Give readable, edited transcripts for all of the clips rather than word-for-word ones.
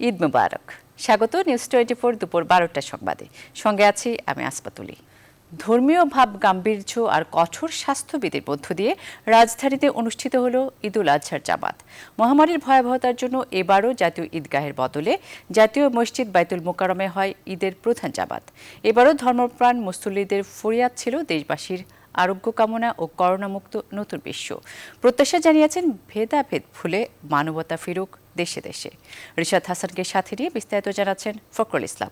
ঈদ মুবারক। স্বাগত নিউজ 24 দুপুর 12টার সংবাদে। সঙ্গে আছি আমি আসপাতুলি। ধর্মীয় ভাব গাম্ভীর্য আর কঠোর স্বাস্থ্যবিধির মধ্য দিয়ে রাজধানীতে অনুষ্ঠিত হলো ঈদুল আজহার জামাত। মহামারীর ভয়াবহতার জন্য এবারও জাতীয় ঈদগাহের বদলে জাতীয় মসজিদ বাইতুল মোকাররমে হয় ঈদের প্রধান জামাত। এবারও ধর্মপ্রাণ মুসল্লিদের ফরিয়াদ ছিল দেশবাসীর আরোগ্য কামনা ও করোনামুক্ত নতুন বিশ্ব। প্রত্যাশা জানিয়েছেন ভেদাভেদ ভুলে মানবতা ফিরুক দেশে দেশে। রিশাদ হাসানকে সাথে নিয়ে বিস্তারিত জানাচ্ছেন ফখরুল ইসলাম।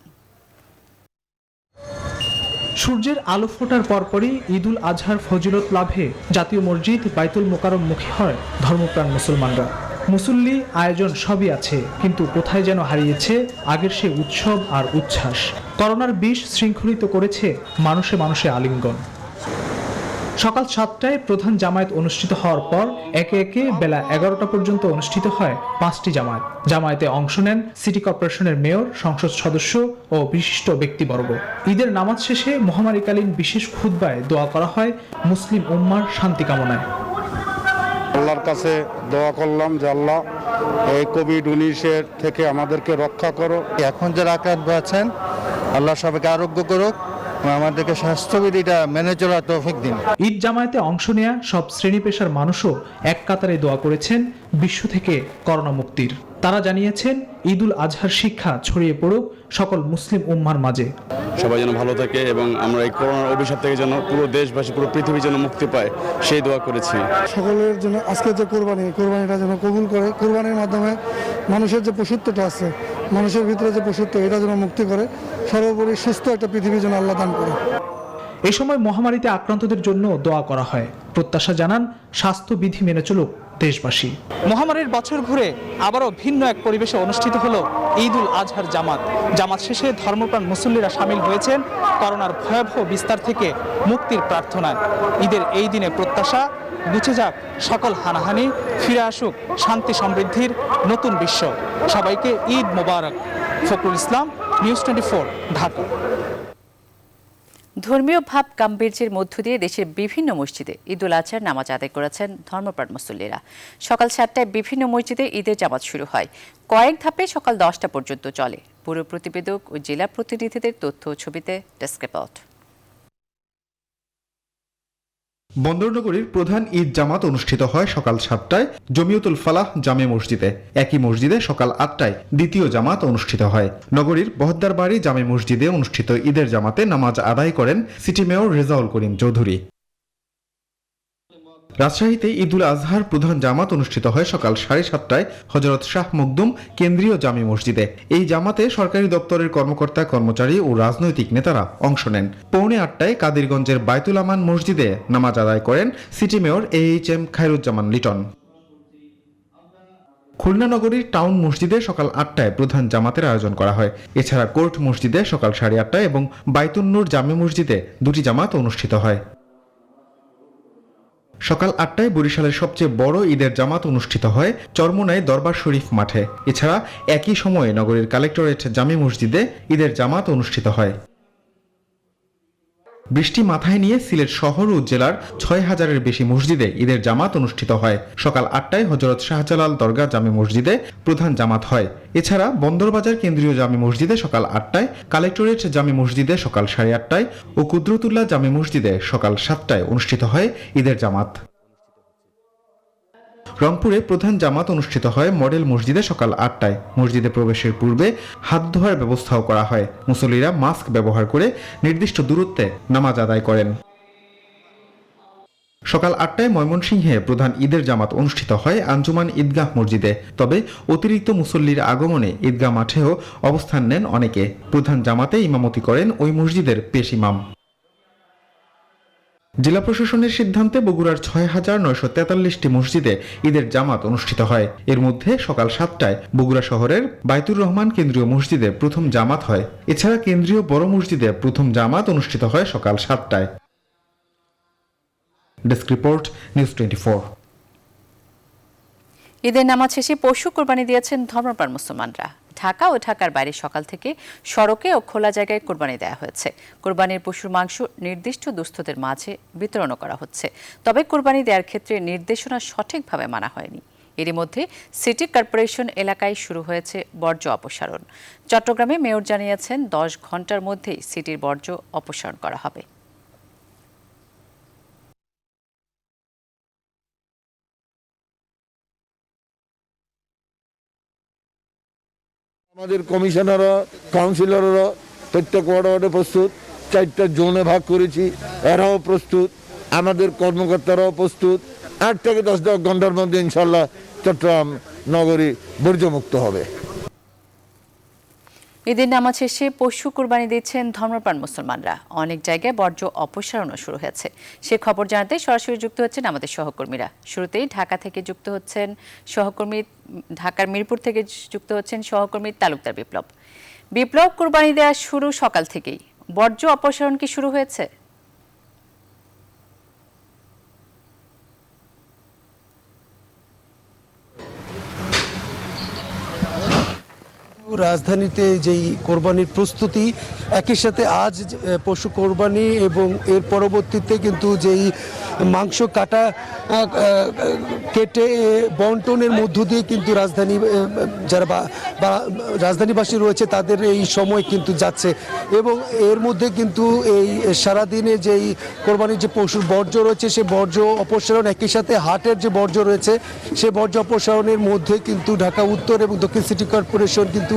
সূর্যের আলো ফোটার পরপরই ঈদুল আজহার ফজিলত লাভে জাতীয় মসজিদ বাইতুল মোকাররমমুখী হয় ধর্মপ্রাণ মুসলমানরা। মুসল্লি আয়োজন সবই আছে, কিন্তু কোথায় যেন হারিয়েছে আগের সে উৎসব আর উচ্ছ্বাস। করোনার বিষ শৃঙ্খলিত করেছে মানুষে মানুষে আলিঙ্গন। সকাল 7টায় প্রধান জামায়াত অনুষ্ঠিত হওয়ার পর একে একে বেলা 11টা পর্যন্ত অনুষ্ঠিত হয় 5টি জামায়াত। জামায়াতে অংশ নেন সিটি কর্পোরেশনের মেয়র, সংসদ সদস্য ও বিশিষ্ট ব্যক্তিবর্গ। ঈদের নামাজ শেষে মহামারীকালীন বিশেষ খুতবায় দোয়া করা হয় মুসলিম উম্মার শান্তি কামনায়। আল্লাহর কাছে দোয়া করলাম যে আল্লাহ এই কোভিড-19 থেকে আমাদেরকে রক্ষা করো। এখন যারা আক্রান্ত আছেন আল্লাহ সবাইকে আরোগ্য করুক, আমাদেরকে স্বাস্থ্যবিধিটা মেনে চলার তৌফিক দিন। ঈদ জামায়াতে অংশ নেয়া সব শ্রেণী পেশার মানুষও এক কাতারে দোয়া করেছেন বিশ্ব থেকে করোনা মুক্তির। তারা জানিয়েছেন ঈদুল আজহার শিক্ষা ছড়িয়ে পড়ুক সকল মুসলিম উম্মার মাঝে। সবাই যেন ভালো থাকে এবং আমরা এই করোনার অভিশাপ থেকে যেন পুরো দেশবাসী, পুরো পৃথিবী যেন মুক্তি পায়, সেই দোয়া করেছি। সকলের জন্য আজকে যে কোরবানিটা যেন কবুল করে, কোরবানির মাধ্যমে মানুষের যে পশুত্বটা আছে, মানুষের ভিতরে যে পশুত্ব, এটা যেন মুক্তি করে, সর্বোপরি সুস্থ একটা পৃথিবী যেন আল্লাহ দান করে। এ সময় মহামারীতে আক্রান্তদের জন্য দোয়া করা হয়। প্রত্যাশা জানান স্বাস্থ্যবিধি মেনে চলুক দেশবাসী। মহামারীর বছর ঘুরে আবারও ভিন্ন এক পরিবেশে অনুষ্ঠিত হলো ঈদুল আজহার জামাত। জামাত শেষে ধর্মপ্রাণ মুসল্লিরা সামিল হয়েছেন করোনার ভয়াবহ বিস্তার থেকে মুক্তির প্রার্থনায়। ঈদের এই দিনে প্রত্যাশা গুছে যাক সকল হানাহানি, ফিরে আসুক শান্তি সমৃদ্ধির নতুন বিশ্ব। সবাইকে ঈদ মোবারক। ফখরুল ইসলাম, নিউজ 24, ঢাকা। ধর্মীয় ভাব গাম্ভীর্যের মধ্য দিয়ে দেশের বিভিন্ন মসজিদে ঈদুল আজহার নামাজ আদায় করেছেন ধর্মপ্রাণ মুসল্লিরা। সকাল 7টায় বিভিন্ন মসজিদে ঈদের জামাত শুরু হয়। কয়েক ধাপে সকাল 10টা পর্যন্ত চলে। পুরো প্রতিবেদক ও জেলা প্রতিনিধিদের তথ্য ও ছবিতে ডেস্ক রিপোর্ট। বন্দরনগরীর প্রধান ঈদ জামাত অনুষ্ঠিত হয় সকাল 7টায় জমিয়তুল ফালাহ জামে মসজিদে। একই মসজিদে সকাল 8টায় দ্বিতীয় জামাত অনুষ্ঠিত হয়। নগরীর বহদ্দারবাড়ি জামে মসজিদে অনুষ্ঠিত ঈদের জামাতে নামাজ আদায় করেন সিটি মেয়র রেজাউল করিম চৌধুরী। রাজশাহীতে ঈদুল আজহার প্রধান জামাত অনুষ্ঠিত হয় সকাল 7:30টায় হযরত শাহ মখদুম কেন্দ্রীয় জামে মসজিদে। এই জামাতে সরকারি দপ্তরের কর্মকর্তা, কর্মচারী ও রাজনৈতিক নেতারা অংশ নেন। 7:45টায় কাদিরগঞ্জের বাইতুল আমান মসজিদে নামাজ আদায় করেন city mayor AHM Khairuzzaman Liton. Khulna নগরীর টাউন মসজিদে সকাল 8টায় প্রধান জামাতের আয়োজন করা হয়। এছাড়া কোর্ট মসজিদে সকাল 8:30টায় এবং বাইতুন নূর জামে মসজিদে দুটি জামাত অনুষ্ঠিত হয়। সকাল 8টায় বরিশালের সবচেয়ে বড় ঈদের জামাত অনুষ্ঠিত হয় চরমোনাই দরবার শরীফ মাঠে। এছাড়া একই সময়ে নগরীর কালেক্টরেট জামে মসজিদে ঈদের জামাত অনুষ্ঠিত হয়। বৃষ্টি মাথায় নিয়ে সিলেট শহর ও জেলার 6000-এর বেশি মসজিদে ঈদের জামাত অনুষ্ঠিত হয়। সকাল 8টায় হযরত শাহজালাল দরগা জামে মসজিদে প্রধান জামাত হয়। এছাড়া বন্দরবাজার কেন্দ্রীয় জামে মসজিদে সকাল 8টায়, কালেক্টরেট জামে মসজিদে সকাল 8:30টায় ও কুদরতুল্লাহ জামে মসজিদে সকাল 7টায় অনুষ্ঠিত হয় ঈদের জামাত। রংপুরে প্রধান জামাত অনুষ্ঠিত হয় মডেল মসজিদে সকাল 8টায়। মসজিদে প্রবেশের পূর্বে হাত ধোয়ার ব্যবস্থাও করা হয়। মুসল্লিরা মাস্ক ব্যবহার করে নির্দিষ্ট দূরত্বে নামাজ আদায় করেন। সকাল 8টায় ময়মনসিংহে প্রধান ঈদের জামাত অনুষ্ঠিত হয় আঞ্জুমান ঈদগাহ মসজিদে। তবে অতিরিক্ত মুসল্লির আগমনে ঈদগাহ মাঠেও অবস্থান নেন অনেকে। প্রধান জামাতে ইমামতি করেন ওই মসজিদের পেশ ইমাম। জেলা প্রশাসনের সিদ্ধান্তে বগুড়ার 6943টি মসজিদে ঈদের জামাত অনুষ্ঠিত হয়। এর মধ্যে সকাল 7টায় বগুড়া শহরের বাইতুর রহমান কেন্দ্রীয় মসজিদে প্রথম জামাত হয়। এছাড়া কেন্দ্রীয় বড় মসজিদে প্রথম জামাত অনুষ্ঠিত হয় সকাল 7টায়। Desk report, news 24। ঈদের নামাজ শেষে পশু কোরবানি দিয়েছেন ধর্মপ্রাণ মুসলমানরা। ঢাকা ও ঢাকার বাইরে সকাল থেকে সড়কে ও খোলা জায়গায় কোরবানি দেওয়া হয়েছে। কোরবানির পশুর মাংস নির্দিষ্ট দুস্থদের মাঝে বিতরণ করা হচ্ছে। তবে কোরবানি দেওয়ার ক্ষেত্রে নির্দেশনা সঠিকভাবে মানা হয়নি। এরই মধ্যে সিটি কর্পোরেশন এলাকায় শুরু হয়েছে বর্জ্য অপসারণ। চট্টগ্রামে মেয়র জানিয়েছেন 10 ঘন্টার মধ্যেই সিটির বর্জ্য অপসারণ করা হবে। আমাদের কমিশনাররা কাউন্সিলররা প্রত্যেক ওয়ার্ডে প্রস্তুত, 4টা জোনে ভাগ করেছি, এরাও প্রস্তুত, আমাদের কর্মকর্তারাও প্রস্তুত। 8 থেকে 10 ঘন্টার মধ্যে ইনশাল্লাহ চট্টগ্রাম নগরী বর্জ্যমুক্ত হবে। ঈদের নামাজ শেষে পশু কুরবানি দিচ্ছেন ধর্মপ্রাণ মুসলমানরা। অনেক জায়গায় বর্জ্য অপসারণও শুরু হয়েছে। সে খবর জানাতে সরাসরি যুক্ত হচ্ছেন আমাদের সহকর্মীরা। শুরুতেই ঢাকা থেকে যুক্ত হচ্ছেন ঢাকার মিরপুর থেকে যুক্ত হচ্ছেন সহকর্মী তালুকদার বিপ্লব। কুরবানি দেওয়া শুরু সকাল থেকেই, বর্জ্য অপসারণ কি শুরু হয়েছে? রাজধানীতে যেই কোরবানির প্রস্তুতি, একই সাথে আজ পশু কোরবানি এবং এর পরবর্তীতে কিন্তু যেই মাংস কেটে বন্টনের মধ্য দিয়ে কিন্তু যারা রাজধানীবাসী রয়েছে তাদের এই সময় কিন্তু যাচ্ছে। এবং এর মধ্যে কিন্তু এই সারাদিনে যেই কোরবানির যে পশুর বর্জ্য রয়েছে সে বর্জ্য অপসারণ, একই সাথে হাটের যে বর্জ্য রয়েছে সে বর্জ্য অপসারণের মধ্যে কিন্তু ঢাকা উত্তর এবং দক্ষিণ সিটি কর্পোরেশন কিন্তু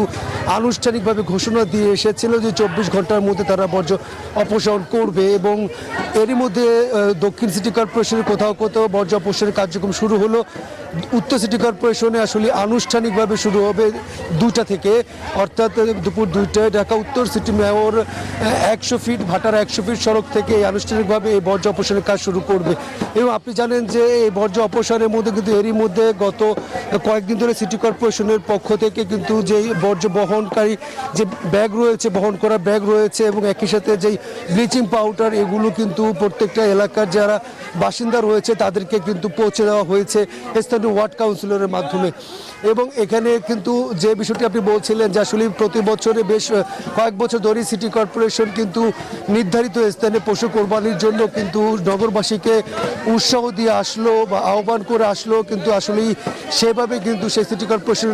আনুষ্ঠানিকভাবে ঘোষণা দিয়ে এসেছিল যে 24 ঘন্টার মধ্যে তারা বর্জ্য অপসারণ করবে। এবং এরই মধ্যে দক্ষিণ সিটি কর্পোরেশনের কোথাও কোথাও বর্জ্য অপসারণের কার্যক্রম শুরু হলো। উত্তর সিটি কর্পোরেশনে আসলে আনুষ্ঠানিকভাবে শুরু হবে 2টা থেকে, অর্থাৎ দুপুর 2টায়। ঢাকা উত্তর সিটি মেয়র 100 ফিট ভাটার 100 ফিট সড়ক থেকে আনুষ্ঠানিকভাবে এই বর্জ্য অপসারণের কাজ শুরু করবে। এবং আপনি জানেন যে এই বর্জ্য অপসারণের মধ্যে কিন্তু এরই মধ্যে গত কয়েকদিন ধরে সিটি কর্পোরেশনের পক্ষ থেকে কিন্তু যেই বর্জ্য বহনকারী যে ব্যাগ রয়েছে, বহন করা ব্যাগ রয়েছে এবং একই সাথে যেই ব্লিচিং পাউডার, এগুলো কিন্তু প্রত্যেকটা এলাকার যারা বাসিন্দা রয়েছে তাদেরকে কিন্তু পৌঁছে দেওয়া হয়েছে স্থানীয় ওয়ার্ড কাউন্সিলরের মাধ্যমে। এবং এখানে কিন্তু যে বিষয়টি আপনি বলছিলেন যে আসলে প্রতি বছরে বেশ কয়েক বছর ধরে সিটি কর্পোরেশন কিন্তু নির্ধারিত স্থানে পশু কোরবানির জন্য কিন্তু নগরবাসীকে উৎসাহ দিয়ে আসলো বা আহ্বান করে আসলো, কিন্তু আসলেই সেভাবে কিন্তু সেই সিটি কর্পোরেশন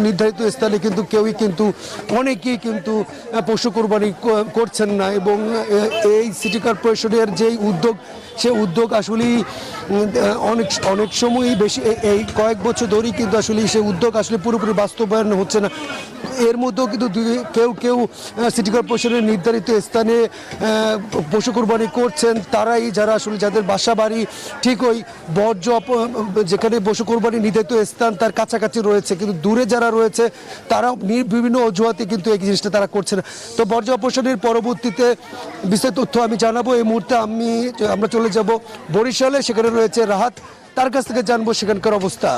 নির্ধারিত স্থানে কিন্তু অনেকেই কিন্তু পশু কোরবানি করছেন না। এবং এই সিটি কর্পোরেশনের যেই উদ্যোগ, সে উদ্যোগ আসলেই অনেক সময়ই বেশি এই কয়েক বছর ধরেই কিন্তু আসলে সেই উদ্যোগ আসলে পুরোপুরি বাস্তবায়ন হচ্ছে না। এর মধ্যেও কিন্তু কেউ সিটি কর্পোরেশনের নির্ধারিত স্থানে পশু কোরবানি করছেন। তারাই যারা আসলে যাদের বাসা বাড়ি ঠিক ওই বর্জ্য যেখানে পশু কোরবানি নির্ধারিত স্থান তার কাছাকাছি রয়েছে, কিন্তু দূরে যারা রয়েছে তারা বিভিন্ন অজুহাতে কিন্তু এই জিনিসটা তারা করছে না। তো বর্জ্য অপসারণের পরবর্তীতে বিস্তারিত তথ্য আমি জানাবো। এই মুহূর্তে আমরা চলে যাব বরিশালে, সেখানে রয়েছে রাহাত, তার কাছ থেকে জানবো সেখানকার অবস্থা।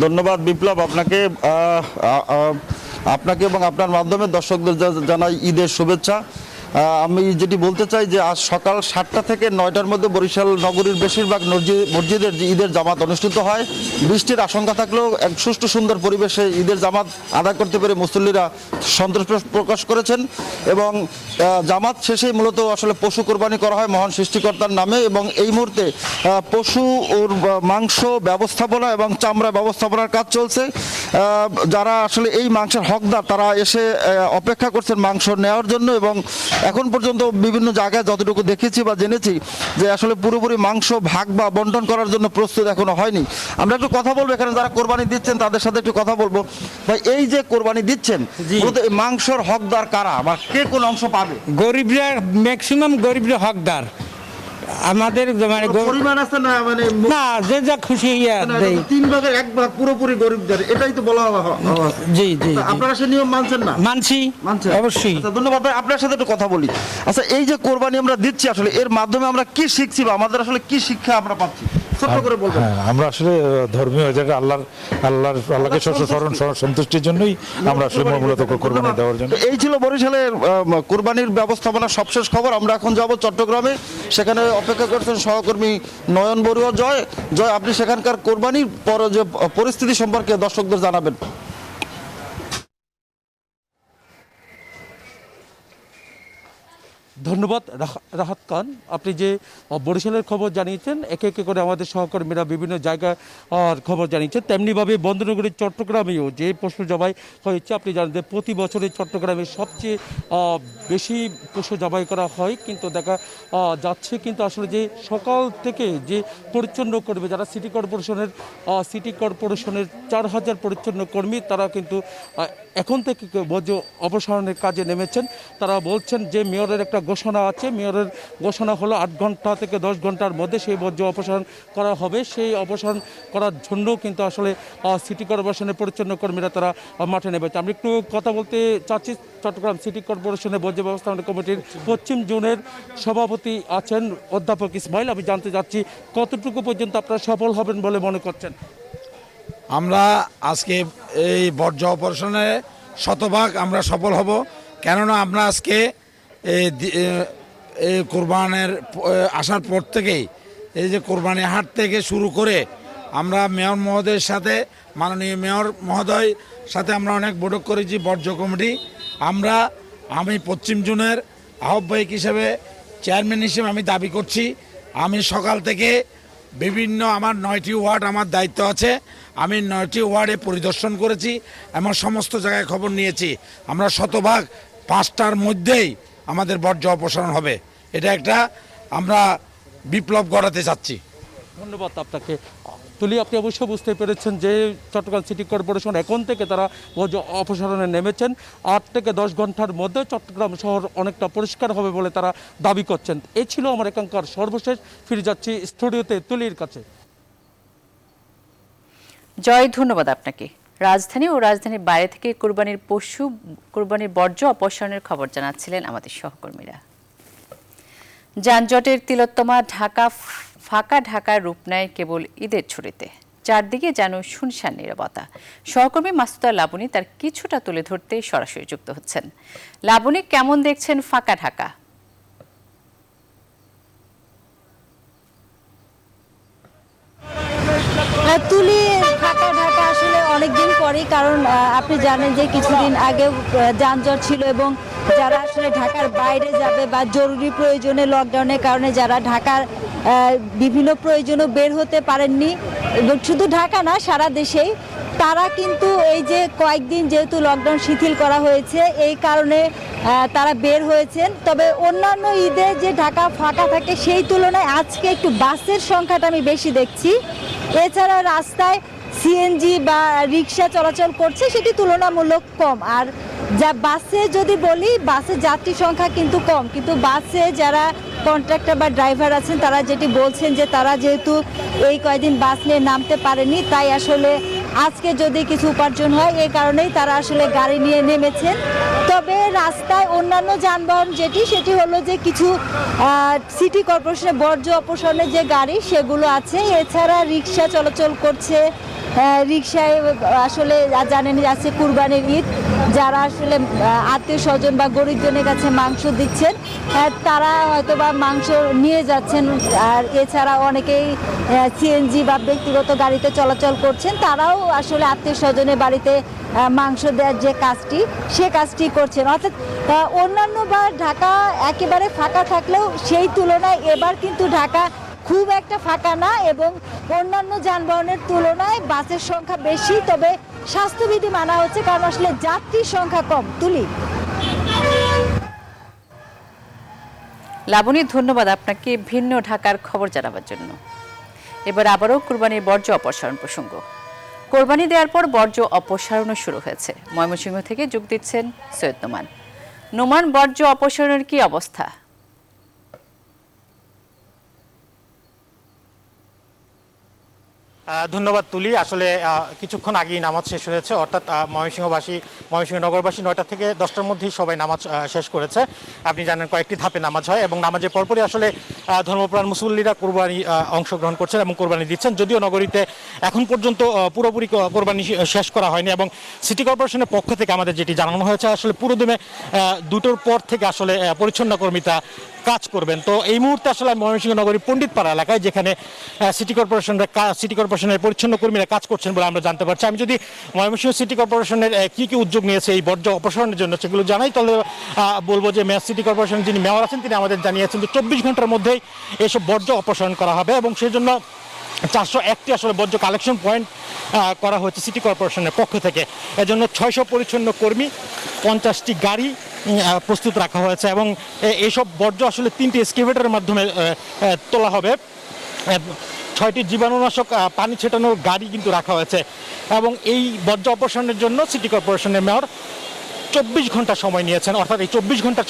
ধন্যবাদ বিপ্লব, আপনাকে এবং আপনার মাধ্যমে দর্শকদের জানাই ঈদের শুভেচ্ছা। আমি যেটি বলতে চাই যে আজ সকাল 7টা থেকে 9টার মধ্যে বরিশাল নগরীর বেশিরভাগ মসজিদের যে ঈদের জামাত অনুষ্ঠিত হয়। বৃষ্টির আশঙ্কা থাকলেও এক সুষ্ঠু সুন্দর পরিবেশে ঈদের জামাত আদায় করতে পেরে মুসল্লিরা সন্তোষ প্রকাশ করেছেন। এবং জামাত শেষেই মূলত আসলে পশু কোরবানি করা হয় মহান সৃষ্টিকর্তার নামে। এবং এই মুহূর্তে পশু ওর মাংস ব্যবস্থাপনা এবং চামড়া ব্যবস্থাপনার কাজ চলছে। যারা আসলে এই মাংসের হকদার তারা এসে অপেক্ষা করছেন মাংস নেওয়ার জন্য। এবং এখন পর্যন্ত বিভিন্ন জায়গায় যতটুকু দেখেছি বা জেনেছি যে আসলে পুরোপুরি মাংস ভাগ বা বন্টন করার জন্য প্রস্তুত এখনো হয়নি। আমরা একটু কথা বলবো এখানে যারা কোরবানি দিচ্ছেন তাদের সাথে একটু কথা বলবো। ভাই, এই যে কোরবানি দিচ্ছেন মাংসর হকদার কারা বা কে কোন অংশ পাবে? গরিবরা, ম্যাক্সিমাম গরিবরা হকদার। আমাদের মানে পরিমাণ আছে না, মানে না যে যা খুশি দেয়, 3 ভাগের 1 ভাগ পুরোপুরি গরিবদের, এটাই তো বলা হয়। জি জি, আপনারা সে নিয়ম মানছেন না? মানছি, অবশ্যই। ধন্যবাদ ভাই, আপনার সাথে একটু কথা বলি। আচ্ছা, এই যে কোরবানি আমরা দিচ্ছি আসলে এর মাধ্যমে আমরা কি শিখছি বা আমাদের আসলে কি শিক্ষা আমরা পাচ্ছি, ছোট্ট করে বলবেন? আমরা আসলে ধর্মীয় জায়গায় আল্লাহকে সন্তুষ্টির জন্যই আমরা আসলে মূলত কোরবানি দেওয়ার জন্য। এই ছিল বরিশালের কোরবানির ব্যবস্থাপনার সবশেষ খবর। আমরা এখন যাব চট্টগ্রামে, সেখানে অপেক্ষা করছেন সহকর্মী নয়ন বড়ুয়া। জয়, আপনি সেখানকার কোরবানির পর যে পরিস্থিতি সম্পর্কে দর্শকদের জানাবেন। ধন্যবাদ রাহাত খান, আপনি যে বরিশালের খবর জানিয়েছেন, একে একে করে আমাদের সহকর্মীরা বিভিন্ন জায়গার খবর জানিয়েছেন, তেমনিভাবে বন্দরনগরীর চট্টগ্রামেও যে পশু জবাই হয়েছে, আপনি জানেন যে প্রতি বছরে চট্টগ্রামে সবচেয়ে বেশি পশু জবাই করা হয়, কিন্তু দেখা যাচ্ছে কিন্তু আসলে যে সকাল থেকে যে পরিচ্ছন্ন কর্মী যারা সিটি কর্পোরেশনের 4000 পরিচ্ছন্ন কর্মী, তারা কিন্তু এখন থেকে বর্জ্য অপসারণের কাজে নেমেছেন। তারা বলছেন যে মেয়রের একটা ঘোষণা আছে, মেয়রের ঘোষণা হলো 8 ঘন্টা থেকে 10 ঘন্টার মধ্যে সেই বর্জ্য অপসারণ করা হবে। সেই অপসারণ করার জন্য কিন্তু আসলে সিটি কর্পোরেশনের পরিচ্ছন্ন কর্মীরা তারা মাঠে নেমেছে। আমি একটু কথা বলতে চাচ্ছি চট্টগ্রাম সিটি কর্পোরেশনের বর্জ্য ব্যবস্থাপনা কমিটির পশ্চিম জোনের সভাপতি আছেন অধ্যাপক ইসমাইল। আমি জানতে চাচ্ছি কতটুকু পর্যন্ত আপনারা সফল হবেন বলে মনে করছেন? আমরা আজকে এই বর্জ্য অপারেশনে শতভাগ আমরা সফল হব, কেননা আমরা আজকে এই কোরবানের আসার পর থেকেই এই যে কোরবানি হাট থেকে শুরু করে আমরা মেয়র মহোদয়ের সাথে, মাননীয় মেয়র মহোদয় সাথে আমরা অনেক বৈঠক করেছি বর্জ্য কমিটি। আমি পশ্চিম জোনের আহ্বায়ক হিসেবে, চেয়ারম্যান হিসেবে আমি দাবি করছি, আমি সকাল থেকে বিভিন্ন আমার 9টি ওয়ার্ড আমার দায়িত্ব আছে, আমি 9টি ওয়ার্ডে পরিদর্শন করেছি, এমন সমস্ত জায়গায় খবর নিয়েছি। আমরা শতভাগ 5টার মধ্যেই আমাদের বর্জ্য অপসারণ হবে। এটা একটা আমরা বিপ্লব গড়াতে চাচ্ছি। ধন্যবাদ আপনাকে। তুলি, আপনি অবশ্যই বুঝতে পেরেছেন যে চট্টগ্রাম সিটি কর্পোরেশন এখন থেকে তারা বর্জ্য অপসারণে নেমেছেন। 8 থেকে 10 ঘন্টার মধ্যে চট্টগ্রাম শহর অনেকটা পরিষ্কার হবে বলে তারা দাবি করছেন। এই ছিল আমার এখানকার সর্বশেষ। ফিরে যাচ্ছি স্টুডিওতে তুলির কাছে। জয়, ধন্যবাদ আপনাকে। রাজধানী ও রাজধানীর বাইরে থেকে কোরবানির বর্জ্য অপসারণের খবর জানাচ্ছিলেন আমাদের সহকর্মীরা। যানজটের তিলোত্তমা ঢাকা ফাঁকা ঢাকার রূপ নেয় কেবল ঈদের ছুটিতে। চারদিকে যেন শুনশান নীরবতা। সহকর্মী মাসুদা লাবণী তার কিছুটা তুলে ধরতে সরাসরি যুক্ত হচ্ছেন। লাবণী, কেমন দেখছেন ফাঁকা ঢাকা? তুলি, ফাঁকা ঢাকা আসলে অনেকদিন পরেই, কারণ আপনি জানেন যে কিছুদিন আগেও যানজট ছিল এবং যারা আসলে ঢাকার বাইরে যাবে বা জরুরি প্রয়োজনে লকডাউনের কারণে যারা ঢাকার বিভিন্ন প্রয়োজনে বের হতে পারেননি, এবং শুধু ঢাকা না সারা দেশেই, তারা কিন্তু এই যে কয়েকদিন যেহেতু লকডাউন শিথিল করা হয়েছে এই কারণে তারা বের হয়েছেন। তবে অন্যান্য ঈদে যে ঢাকা ফাঁকা থাকে সেই তুলনায় আজকে একটু বাসের সংখ্যাটা আমি বেশি দেখছি। এছাড়া রাস্তায় সিএনজি বা রিক্সা চলাচল করছে, সেটি তুলনামূলক কম। আর যা বাসে যদি বলি, বাসে যাত্রী সংখ্যা কিন্তু কম, কিন্তু বাসে যারা কন্ট্রাক্টর বা ড্রাইভার আছেন তারা যেটি বলছেন যে তারা যেহেতু এই কয়েকদিন বাস নিয়ে নামতে পারেনি, তাই আসলে আজকে যদি কিছু উপার্জন হয় এই কারণেই তারা আসলে গাড়ি নিয়ে নেমেছেন। তবে রাস্তায় অন্যান্য যানবাহন সেটি হলো যে কিছু সিটি কর্পোরেশনের বর্জ্য অপসারণের যে গাড়ি সেগুলো আছে। এছাড়া রিক্সা চলাচল করছে। রিক্সায় আসলে জানেন আছে কুরবানির ঈদ, যারা আসলে আত্মীয় স্বজন বা গরিবজনের কাছে মাংস দিচ্ছেন তারা হয়তো বা মাংস নিয়ে যাচ্ছেন। আর এছাড়া অনেকেই সিএনজি বা ব্যক্তিগত গাড়িতে চলাচল করছেন, তারাও আসলে আত্মীয় স্বজনের বাড়িতে মাংস দেওয়ার যে কাজটি সে কাজটি করছেন। অর্থাৎ অন্যান্য বার ঢাকা একেবারে ফাঁকা থাকলেও সেই তুলনায় এবার কিন্তু ঢাকা খুব একটা ফাঁকা না, এবং অন্যান্য যানবাহনের তুলনায় বাসের সংখ্যা বেশি। তবে স্বাস্থ্যবিধি মানা হচ্ছে, কারণ আসলে যাত্রীর সংখ্যা কম। তুলি, লাবণী, ধন্যবাদ আপনাকে ভিন্ন ঢাকার খবর জানাবার জন্য। এবার আবারও কোরবানির বর্জ্য অপসারণ প্রসঙ্গ। কোরবানি দেওয়ার পর বর্জ্য অপসারণও শুরু হয়েছে। ময়মনসিংহ থেকে যোগ দিচ্ছেন সৈয়দ নোমান। নোমান, বর্জ্য অপসারণের কি অবস্থা? ধন্যবাদ তুলি। আসলে কিছুক্ষণ আগেই নামাজ শেষ হয়েছে, অর্থাৎ ময়মনসিংহ নগরবাসী 9টা থেকে 10টার মধ্যেই সবাই নামাজ শেষ করেছে। আপনি জানেন কয়েকটি ধাপে নামাজ হয় এবং নামাজের পরপরই আসলে ধর্মপ্রাণ মুসল্লিরা কোরবানি অংশগ্রহণ করছেন এবং কোরবানি দিচ্ছেন। যদিও নগরীতে এখন পর্যন্ত পুরোপুরি কোরবানি শেষ করা হয়নি এবং সিটি কর্পোরেশনের পক্ষ থেকে আমাদের যেটি জানানো হয়েছে আসলে পুরোদমে 2টোর পর থেকে আসলে পরিচ্ছন্ন কর্মীরা কাজ করবেন। তো এই মুহূর্তে আসলে ময়মনসিংহ নগরী পণ্ডিতপাড়া এলাকায় যেখানে সিটি কর্পোরেশনের পরিচ্ছন্ন কর্মীরা কাজ করছেন বলে আমরা জানতে পারছি। আমি যদি ময়মনসিংহ সিটি কর্পোরেশনের কি কি উদ্যোগ নিয়েছে এই বর্জ্য অপসারণের জন্য সেগুলো জানাই, তাহলে বলবো যে মেয়র সিটি কর্পোরেশনের যিনি মেয়র আছেন তিনি আমাদের জানিয়েছেন যে 24 ঘন্টার মধ্যেই এসব বর্জ্য অপসারণ করা হবে এবং সেই জন্য 401টি আসলে বর্জ্য কালেকশন পয়েন্ট করা হয়েছে সিটি কর্পোরেশনের পক্ষ থেকে। এজন্য 600 পরিচ্ছন্ন কর্মী, 50টি গাড়ি প্রস্তুত রাখা হয়েছে এবং এইসব বর্জ্য আসলে 3টি এক্সকেভেটরের মাধ্যমে তোলা হবে। 6টি জীবাণুনাশক পানি ছেটানোর গাড়ি কিন্তু রাখা হয়েছে এবং এই বর্জ্য অপসারণের জন্য সিটি কর্পোরেশনের মেয়র 24 ঘন্টা সময় নিয়েছেন। অর্থাৎ এই 24 ঘন্টা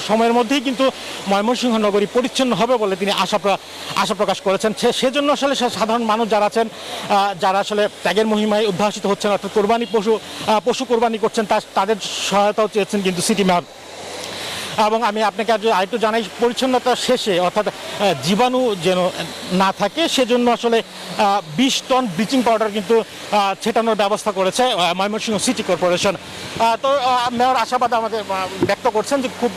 সময়ের মধ্যেই কিন্তু ময়মনসিংহ নগরী পরিচ্ছন্ন হবে বলে তিনি আশা প্রকাশ করেছেন। সেজন্য আসলে সাধারণ মানুষ যারা আছেন, যারা আসলে ত্যাগের মহিমায় উদ্ভাসিত হচ্ছেন, অর্থাৎ পশু কোরবানি করছেন, তাদের সহায়তাও চেয়েছেন কিন্তু সিটি মেয়র। এবং আমি আপনাকে আরেকটু জানাই, পরিচ্ছন্নতা শেষে অর্থাৎ জীবাণু যেন না থাকে সেজন্য আসলে 20 টন ব্লিচিং পাউডার কিন্তু ছেটানোর ব্যবস্থা করেছে ময়মনসিংহ সিটি কর্পোরেশন। তো মেয়র আশাবাদ আমাদের ব্যক্ত করছেন যে খুব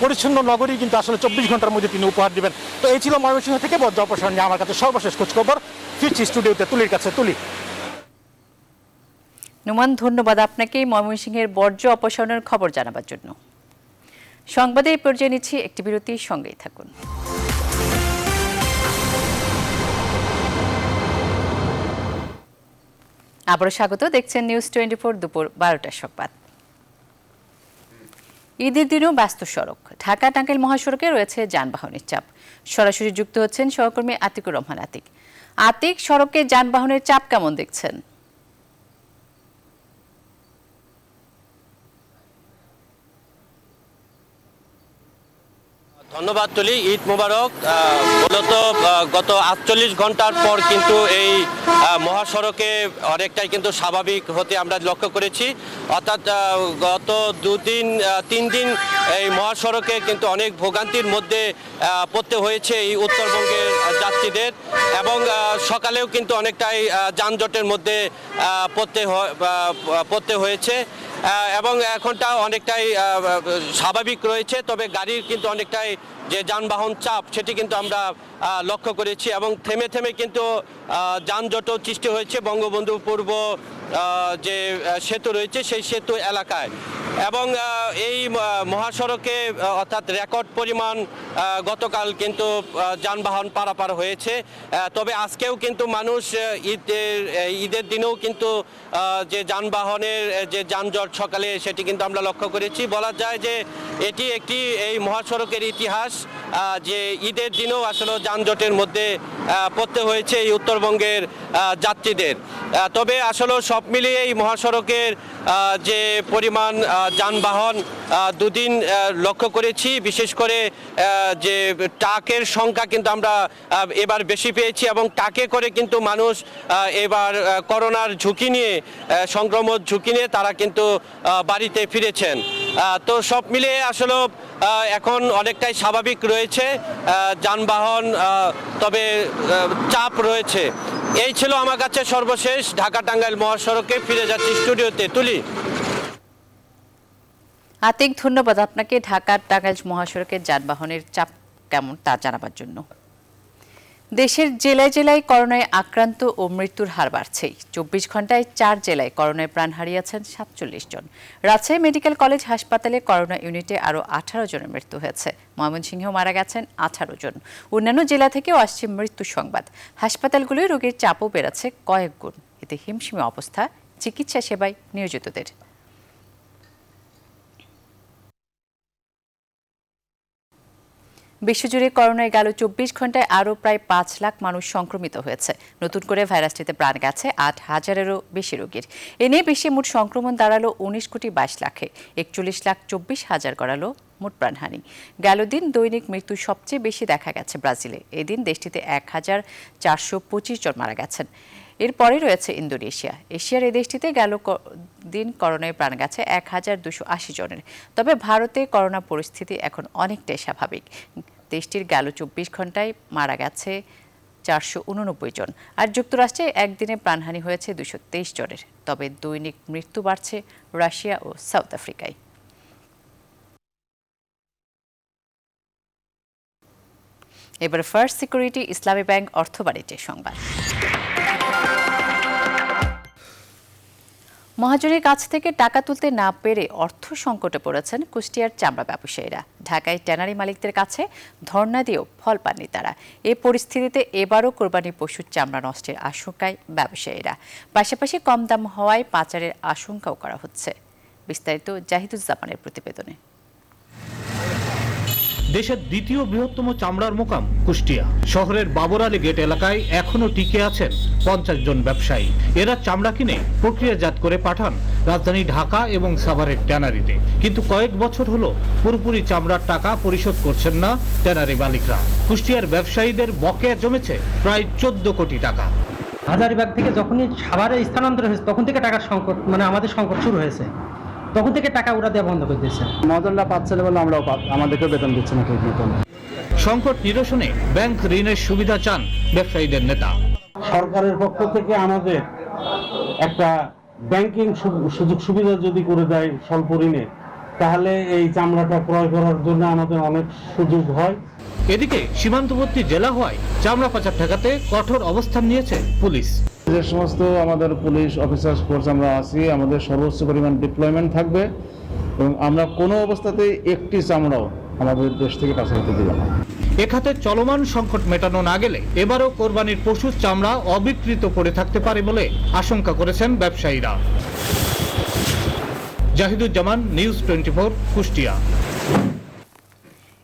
পরিচ্ছন্ন নগরী কিন্তু আসলে 24 ঘন্টার মধ্যে তিনি উপহার দিবেন। তো এই ছিল ময়মনসিংহ থেকে বর্জ্য অপসারণ নিয়ে আমার কাছে সর্বশেষ খোঁজখবর। ফিরছি স্টুডিওতে তুলির কাছে। তুলি। নোমান, ধন্যবাদ আপনাকে ময়মনসিংহের বর্জ্য অপসারণের খবর জানাবার জন্য। সংবাদে এই পর্যায়ে নিচ্ছি একটি বিরতির সঙ্গেই থাকুন। আবারও স্বাগত, দেখছেন নিউজ 24 দুপুর 12টার সংবাদ। ঈদের দিনও ব্যস্ত সড়ক। ঢাকা টাঙ্গাইল মহাসড়কে রয়েছে যানবাহনের চাপ। সরাসরি যুক্ত হচ্ছেন সহকর্মী আতিকুর রহমান আতিক। সড়কে যানবাহনের চাপ কেমন দেখছেন? ধন্যবাদ তুলি। ঈদ মোবারক। মূলত গত 48 ঘন্টার পর কিন্তু এই মহাসড়কে অনেকটাই কিন্তু স্বাভাবিক হতে আমরা লক্ষ্য করেছি। অর্থাৎ গত 2-3 দিন এই মহাসড়কে কিন্তু অনেক ভোগান্তির মধ্যে পড়তে হয়েছে এই উত্তরবঙ্গের যাত্রীদের এবং সকালেও কিন্তু অনেকটাই যানজটের মধ্যে পড়তে হয়েছে এবং এখনটা অনেকটাই স্বাভাবিক রয়েছে। তবে গাড়ির কিন্তু অনেকটাই যে যানবাহন চাপ সেটি কিন্তু আমরা লক্ষ্য করেছি এবং থেমে থেমে কিন্তু যানজটও সৃষ্টি হয়েছে বঙ্গবন্ধু পূর্ব যে সেতু রয়েছে সেই সেতু এলাকায় এবং এই মহাসড়কে অর্থাৎ রেকর্ড পরিমাণ গতকাল কিন্তু যানবাহন পারাপার হয়েছে। তবে আজকেও কিন্তু মানুষ ঈদের দিনেও কিন্তু যে যানবাহনের যে যানজট সকালে সেটি কিন্তু আমরা লক্ষ্য করেছি। বলা যায় যে এটি একটি এই মহাসড়কের ইতিহাস যে ঈদের দিনেও আসলে যানজটের মধ্যে পড়তে হয়েছে এই উত্তরবঙ্গের যাত্রীদের। তবে আসলে সব মিলিয়ে এই মহাসড়কের যে পরিমাণ যানবাহন দুদিন লক্ষ্য করেছি, বিশেষ করে যে ট্রাকের সংখ্যা কিন্তু আমরা এবার বেশি পেয়েছি এবং ট্রাকে করে কিন্তু মানুষ এবার করোনার ঝুঁকি নিয়ে সংক্রমণ ঝুঁকি নিয়ে তারা কিন্তু বাড়িতে ফিরেছেন। তো সব মিলিয়ে আসলে এখন অনেকটাই স্বাভাবিক রয়েছে যানবাহন, তবে চাপ রয়েছে। এই ছিল আমার কাছে সর্বশেষ। ঢাকা টাঙ্গাইল মহাসড়কে ফিরে যাচ্ছি স্টুডিওতে। তুলি। আতিক, ধন্যবাদ আপনাকে ঢাকা টাঙ্গাইল মহাসড়কের যানবাহনের চাপ কেমন তা জানাবার জন্য। দেশের জেলায় জেলায় করোনায় আক্রান্ত ও মৃত্যুর হার বাড়ছেই। 24 ঘন্টায় 4 জেলায় করোনায় প্রাণ হারিয়েছেন 47 জন। রাজশাহী মেডিকেল কলেজ হাসপাতালে করোনা ইউনিটে আরও 18 জনের মৃত্যু হয়েছে। ময়মনসিংহেও মারা গেছেন 18 জন। অন্যান্য জেলা থেকেও আসছে মৃত্যুর সংবাদ। হাসপাতালগুলোয় রোগীর চাপও বেড়েছে কয়েক গুণ। এতে হিমশিমে অবস্থা চিকিৎসা সেবায় নিয়োজিতদের। বিশ্বজুড়ে করোনায় গেল 24 ঘন্টায় আরও প্রায় 5 লাখ মানুষ সংক্রমিত হয়েছে। নতুন করে ভাইরাসটিতে প্রাণ গেছে 8,000-এরও বেশি রোগীর। এ নিয়ে বিশ্বে মোট সংক্রমণ দাঁড়ালো 19,22 লাখে। 41,24,000 গড়ালো মোট প্রাণহানি। গেল দিন দৈনিক মৃত্যু সবচেয়ে বেশি দেখা গেছে ব্রাজিলে। এদিন দেশটিতে 1,425 জন মারা গেছেন। এরপরে রয়েছে ইন্দোনেশিয়া। এশিয়ার এই দেশটিতে গেল দিন করোনায় প্রাণ গেছে 1,280 জনের। তবে ভারতে করোনা পরিস্থিতি এখন অনেকটাই স্বাভাবিক। দেশটির গেল ২৪ ঘন্টায় মারা গেছে ৪৮৯ জন, আর যুক্তরাষ্ট্রে একদিনে প্রাণহানি হয়েছে ২২৩ জনের। তবে দৈনিক মৃত্যু বাড়ছে রাশিয়া ও সাউথ আফ্রিকায়। এবার ফার্স্ট সিকিউরিটি ইসলামী ব্যাংক অর্থ বাণিজ্যের সংবাদ। মহাজনের কাছ থেকে টাকা তুলতে না পেরে অর্থ সংকটে পড়েছেন কুষ্টিয়ার চামড়া ব্যবসায়ীরা। ঢাকায় ট্যানারি মালিকদের কাছে ধর্ণা দিয়েও ফল পাননি তারা। এই পরিস্থিতিতে এবারও কোরবানি পশুর চামড়া নষ্টের আশঙ্কায় ব্যবসায়ীরা, পাশাপাশি কম দাম হওয়ায় পাচারের আশঙ্কাও করা হচ্ছে। বিস্তারিত জাহিদুজ্জামানের প্রতিবেদনে। দেশের দ্বিতীয় বৃহত্তম চামড়ার মোকাম কুষ্টিয়া শহরের বাবর আলী গেট এলাকায় এখনো টিকে আছেন 50 জন ব্যবসায়ী। এরা চামড়া কিনে প্রক্রিয়াজাত করে পাঠান রাজধানী ঢাকা এবং সাভারের ট্যানারিতে। কিন্তু কয়েক বছর হলো পুরোপুরি চামড়ার টাকা পরিশোধ করছেন না ট্যানারি মালিকরা। কুষ্টিয়ার ব্যবসায়ীদের বকেয়া জমেছে প্রায় 14 কোটি টাকা। হাজারীবাগ থেকে যখনই সাভারে স্থানান্তর হয়েছে তখন থেকে টাকার সংকট, আমাদের সংকট শুরু হয়েছে। তখন থেকে টাকা ওরা দেওয়া বন্ধ করে দিয়েছে। মহাজনরা পাচ্ছে না বলে আমরাও আমাদেরকে বেতন দিচ্ছে না ঠিক মতন। সংকট নিরসনে ব্যাংক ঋণের সুবিধা চান ব্যবসায়ীদের নেতা। সরকারের পক্ষ থেকে আমাদের একটা ব্যাংকিং সুযোগ সুবিধা যদি করে দেয় স্বল্প ঋণে, তাহলে এই চামড়াটা ক্রয় করার জন্য আমাদের অনেক সুযোগ হয়। এদিকে সীমান্তবর্তী জেলা হওয়ায় চামড়া পাচার ঠেকাতে কঠোর অবস্থান নিয়েছে পুলিশ। যে সমস্ত আমাদের পুলিশ অফিসার ফোর্স আমরা আছি, আমাদের সর্বোচ্চ পরিমাণ ডিপ্লয়মেন্ট থাকবে এবং আমরা কোনো অবস্থাতেই একটি চামড়াও আমাদের দেশ থেকে পাচার হতে দেব না। এ খাতে চলমান সংকট মেটানো না গেলে এবারও কোরবানির পশুর চামড়া অবিকৃত পড়ে থাকতে পারে বলে আশঙ্কা করেছেন ব্যবসায়ীরা। জাহিদুজ্জামান, নিউজ 24, কুষ্টিয়া।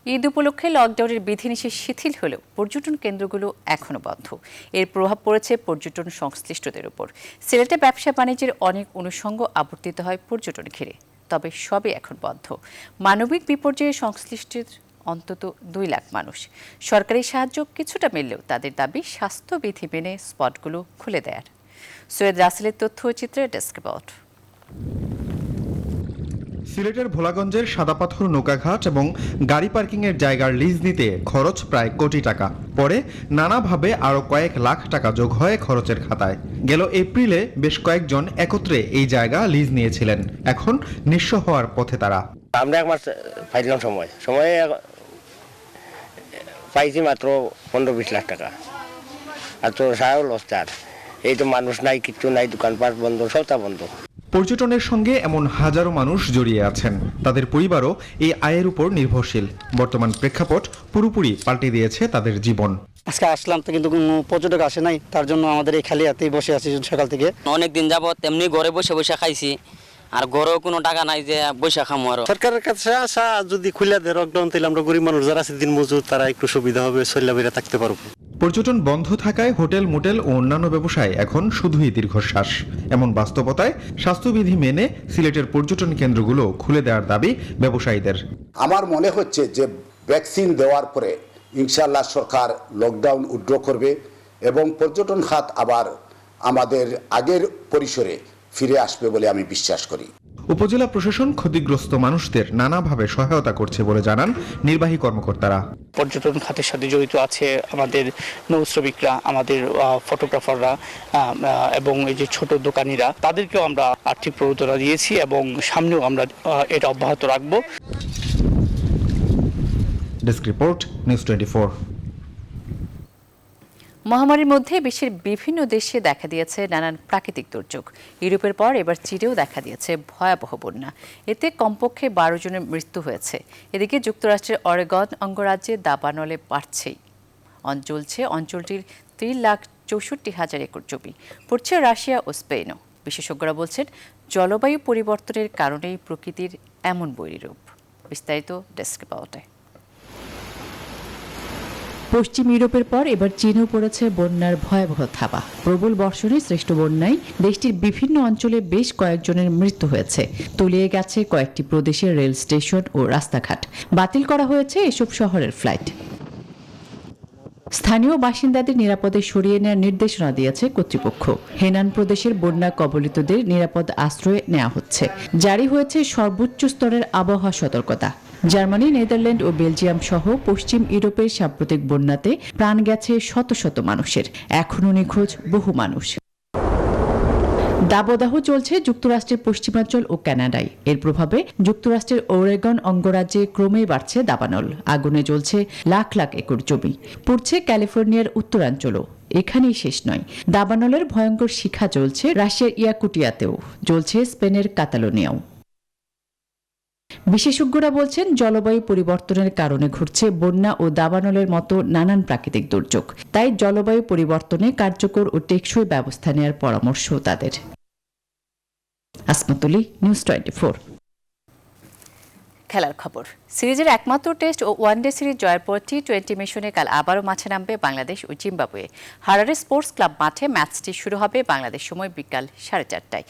ঈদ উপলক্ষে লকডাউনের বিধিনিষেধ শিথিল হলেও পর্যটন কেন্দ্রগুলো এখনো বন্ধ। এর প্রভাব পড়েছে পর্যটন সংশ্লিষ্টদের উপর। সিলেটে ব্যবসা বাণিজ্যের অনেক অনুষঙ্গ আবর্তিত হয় পর্যটন ঘিরে, তবে সবই এখন বন্ধ। মানবিক বিপর্যয়ে সংশ্লিষ্ট অন্তত 2 লাখ মানুষ। সরকারি সাহায্য কিছুটা মিললেও তাদের দাবি স্বাস্থ্যবিধি মেনে স্পটগুলো খুলে দেয়ার। সৈয়দ রাসেলের তথ্যচিত্রে ডেস্ক রিপোর্ট। সিলেটের ভোলাগঞ্জের সাদাপাথর নৌকাঘাট এবং গাড়ি পার্কিংয়ের জায়গার লিজ নিতে খরচ প্রায় কোটি টাকা। পরে নানাভাবে আরও কয়েক লাখ টাকা যোগ হয় খরচের খাতায়। গেল এপ্রিলে বেশ কয়েকজন একত্রে এই জায়গা লিজ নিয়েছিলেন। এখন নিঃস্ব হওয়ার পথে তারা। আমরা এক মাস পাইলাম সময় পাইছি মাত্র 15-20 লাখ টাকা, আর তো সারাও লস। তার এই তো মানুষ নাই, কিচ্ছু নাই, দোকানপাট বন্ধ, সবটা বন্ধ। পর্যটনের সঙ্গে এমন হাজারো মানুষ জড়িয়ে আছেন। তাদের পরিবারও এই আয়ের উপর নির্ভরশীল। বর্তমান প্রেক্ষাপট পুরোপুরি পাল্টে দিয়েছে তাদের জীবন। আজকে আসলাম তো, কিন্তু কোনো পর্যটক আসে নাই, তার জন্য আমাদের এই খালি হাতেই বসে আছি সকাল থেকে। অনেক দিন যাবত এমনি ঘরে বসে বসে খাইছি, আর ঘরেও কোনো টাকা নাই যে বসে খামো। আর সরকারের কাছে আশা যদি খুলে দেয় লকডাউন, তাহলে আমরা গরিব মানুষ যারা আছে দিন মজুর, তারা একটু সুবিধা হবে, চল্লা বেড়ে থাকতে পারবো। পর্যটন বন্ধ থাকায় হোটেল, মোটেল ও অন্যান্য ব্যবসায় এখন শুধুই দীর্ঘশ্বাস। এমন বাস্তবতায় স্বাস্থ্যবিধি মেনে সিলেটের পর্যটন কেন্দ্রগুলো খুলে দেওয়ার দাবি ব্যবসায়ীদের। আমার মনে হচ্ছে যে ভ্যাকসিন দেওয়ার পরে ইনশাআল্লাহ সরকার লকডাউন উইথড্র করবে এবং পর্যটন খাত আবার আমাদের আগের পরিসরে ফিরে আসবে বলে আমি বিশ্বাস করি। উপজেলা প্রশাসন ক্ষতিগ্রস্ত মানুষদের নানাভাবে সহায়তা করছে বলে জানান নির্বাহী কর্মকর্তারা। পর্যটন খাতের সাথে জড়িত আছে আমাদের নৌ শ্রমিকরা, আমাদের ফটোগ্রাফাররা এবং এই যে ছোট দোকানিরা, তাদেরকেও আমরা আর্থিক প্রণোদনা দিয়েছি এবং সামনেও আমরা এটা অব্যাহত রাখব। Desk report, news 24। মহামারীর মধ্যে বিশ্বের বিভিন্ন দেশে দেখা দিয়েছে নানান প্রাকৃতিক দুর্যোগ। ইউরোপের পর এবার চীনেও দেখা দিয়েছে ভয়াবহ বন্যা। এতে কমপক্ষে 12 জনের মৃত্যু হয়েছে। এদিকে যুক্তরাষ্ট্রের অরেগন অঙ্গরাজ্যে দাবানলে বাড়ছেই চলছে অঞ্চলটির 3,64,000 একর জমি। পড়ছে রাশিয়া ও স্পেনও। বিশেষজ্ঞরা বলছেন জলবায়ু পরিবর্তনের কারণেই প্রকৃতির এমন বৈরূপ। বিস্তারিত ডেস্ক রিপোর্টে। পশ্চিম ইউরোপের পর এবার চীনেও পড়েছে বন্যার ভয়াবহ থাবা। প্রবল বর্ষণে সৃষ্ট বন্যায় দেশটির বিভিন্ন অঞ্চলে বেশ কয়েকজনের মৃত্যু হয়েছে। তলিয়ে গেছে কয়েকটি প্রদেশের রেল স্টেশন ও রাস্তাঘাট। বাতিল করা হয়েছে এসব শহরের ফ্লাইট। স্থানীয় বাসিন্দাদের নিরাপদে সরিয়ে নেওয়ার নির্দেশনা দিয়েছে কর্তৃপক্ষ। হেনান প্রদেশের বন্যা কবলিতদের নিরাপদ আশ্রয়ে নেওয়া হচ্ছে। জারি হয়েছে সর্বোচ্চ স্তরের আবহাওয়া সতর্কতা। জার্মানি, নেদারল্যান্ড ও বেলজিয়াম সহ পশ্চিম ইউরোপের সাম্প্রতিক বন্যাতে প্রাণ গেছে শত শত মানুষের, এখনও নিখোঁজ বহু মানুষ। দাবদাহ চলছে যুক্তরাষ্ট্রের পশ্চিমাঞ্চল ও কানাডায়। এর প্রভাবে যুক্তরাষ্ট্রের ওরেগন অঙ্গরাজ্যে ক্রমেই বাড়ছে দাবানল। আগুনে জ্বলছে লাখ লাখ একর জমি, পুড়ছে ক্যালিফোর্নিয়ার উত্তরাঞ্চলও। এখানেই শেষ নয়, দাবানলের ভয়ঙ্কর শিখা জ্বলছে রাশিয়ার ইয়াকুটিয়াতেও, জ্বলছে স্পেনের কাতালোনিয়াও। বিশেষজ্ঞরা বলছেন জলবায়ু পরিবর্তনের কারণে ঘটছে বন্যা ও দাবানলের মতো নানান প্রাকৃতিক দুর্যোগ। তাই জলবায়ু পরিবর্তনে কার্যকর ও টেকসই ব্যবস্থা নেওয়ার পরামর্শ তাদের। আসমাতুলি, নিউজ 24। খেলার খবর। সিরিজের একমাত্র টেস্ট ও ওয়ানডে সিরিজ জয়ের পর টি-20 মিশনে কাল আবারও মাঠে নামবে বাংলাদেশ ও জিম্বাবুয়ে। হারারে স্পোর্টস ক্লাব মাঠে ম্যাচটি শুরু হবে বাংলাদেশ সময় বিকাল 4:30টায়।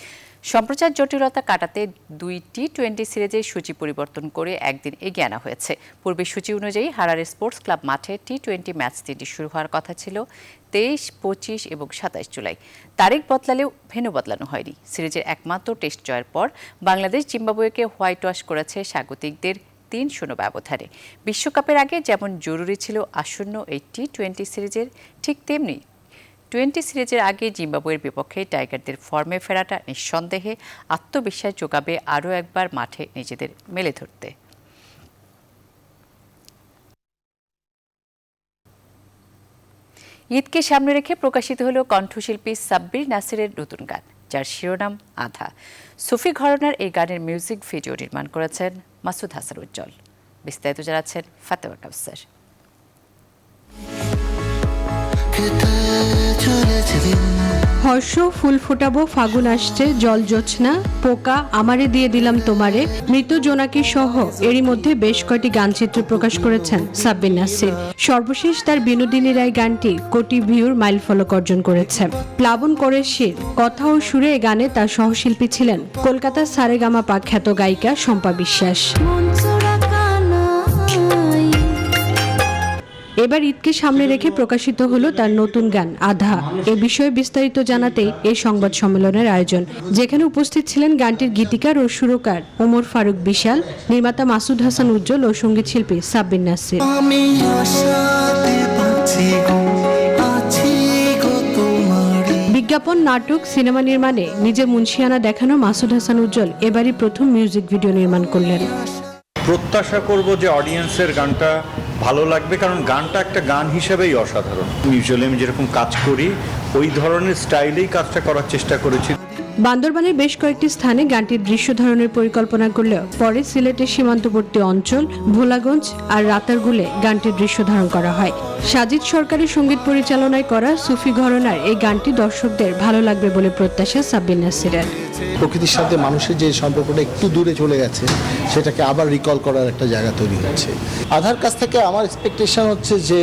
সম্প্রচার জটিলতা কাটাতে 2 টি-20 সিরিজের সূচি পরিবর্তন করে একদিন এগিয়ে আনা হয়েছে। পূর্বের সূচি অনুযায়ী হারারে স্পোর্টস ক্লাব মাঠে টি-20 ম্যাচ 3টি শুরু হওয়ার কথা ছিল 23, 25 এবং 27 জুলাই। তারিখ বদলালেও ভেন্যু বদলানো হয়নি। সিরিজের একমাত্র টেস্ট জয়ের পর বাংলাদেশ জিম্বাবুয়েকে হোয়াইট ওয়াশ করেছে স্বাগতিকদের 3-0 ব্যবধানে। বিশ্বকাপের আগে যেমন জরুরি ছিল আসন্ন এই টি-20 সিরিজের, ঠিক তেমনি 20 সিরিজের আগে জিম্বাবুয়ের বিপক্ষে টাইগারদের ফর্মে ফেরাটা নিঃসন্দেহে আত্মবিশ্বাস যোগাবে আরও একবার মাঠে নিজেদের মেলে ধরতে। ঈদকে সামনে রেখে প্রকাশিত হলো কণ্ঠশিল্পী সাব্বির নাসিরের নতুন গান, যার শিরোনাম আধা। সুফি ঘরানার এই গানের মিউজিক ভিডিও নির্মাণ করেছেন মাসুদ হাসান উজ্জ্বল। বিস্তারিত জানাচ্ছেন ফাতেমা কাউসার। হর্ষ, ফুল ফোটাবো, ফাগুন আসছে, জল জোছনা, পোকা, আমারে দিয়ে দিলাম তোমারে, মৃত জোনাকি সহ এরই মধ্যে বেশ কয়েকটি গানচিত্র প্রকাশ করেছেন সাব্বির নাসির। সর্বশেষ তার বিনোদিনী রায় গানটি কোটি ভিউর মাইলফলক অর্জন করেছে। প্লাবন কোরেশির কথা ও সুরে এ গানে তার সহশিল্পী ছিলেন কলকাতার সারেগামাপা খ্যাত গায়িকা শম্পা বিশ্বাস। এবার ঈদকে সামনে রেখে প্রকাশিত হলো তার নতুন গান আধা। এ বিষয়ে বিস্তারিত জানাতে এই সংবাদ সম্মেলনের আয়োজন, যেখানে উপস্থিত ছিলেন গানটির গীতিকার ও সুরকার ওমর ফারুক বিশাল, নির্মাতা মাসুদ হাসান উজ্জ্বল ও সঙ্গীত শিল্পী সাব্বির নাসির। বিজ্ঞাপন, নাটক, সিনেমা নির্মাণে নিজের মুন্সিয়ানা দেখানো মাসুদ হাসান উজ্জ্বল এবারই প্রথম মিউজিক ভিডিও নির্মাণ করলেন। প্রত্যাশা করব যে অডিয়েন্সের গানটা ভালো লাগবে, কারণ গানটা একটা গান হিসেবেই অসাধারণ। ইউজুয়ালি আমি যেরকম কাজ করি ওই ধরনের স্টাইলেই কাজটা করার চেষ্টা করেছি। বান্দরবানের বেশ কয়েকটি স্থানে গানটির দৃশ্য ধারণের পরিকল্পনা করলেও পরে সিলেটের সীমান্তবর্তী অঞ্চল ভোলাগঞ্জ আর রাতারগুলে গানটির দৃশ্য ধারণ করা হয়। সাজিদ সরকারের সঙ্গীত পরিচালনায় করা সুফি ঘরানার এই গানটি দর্শকদের ভালো লাগবে বলে প্রত্যাশা সাব্বির নাসিরের। প্রকৃতির সাথে মানুষের যে সম্পর্কটা একটু দূরে চলে গেছে সেটাকে আবার রিকল করার একটা জায়গা তৈরি হচ্ছে। আধার কাছ থেকে আমার এক্সপেকটেশন হচ্ছে যে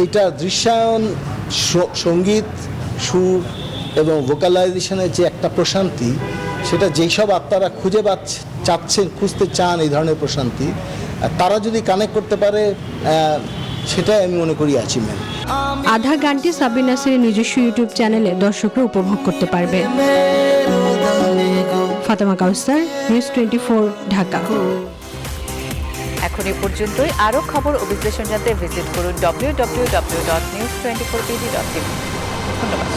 এইটা দৃশ্যায়ন, সঙ্গীত, সুর এবং ভোকালাইজেশনের যে একটা প্রশান্তি, সেটা যেই সব আত্মারা খুঁজতে চান এই ধরনের প্রশান্তি, তারা যদি কানেক্ট করতে পারে সেটাই আমি মনে করি অ্যাচিভমেন্ট। আধা গানটি সাব্বির নাসিরের নিজস্ব ইউটিউব চ্যানেলে দর্শকরা উপভোগ করতে পারবে। ফাতেমা কাউসার, নিউজ 24, ঢাকা। এখন এ পর্যন্তই। আরও খবর ও বিশ্লেষণ জানতে ভিজিট করুন www.news24pd.tv। ধন্যবাদ।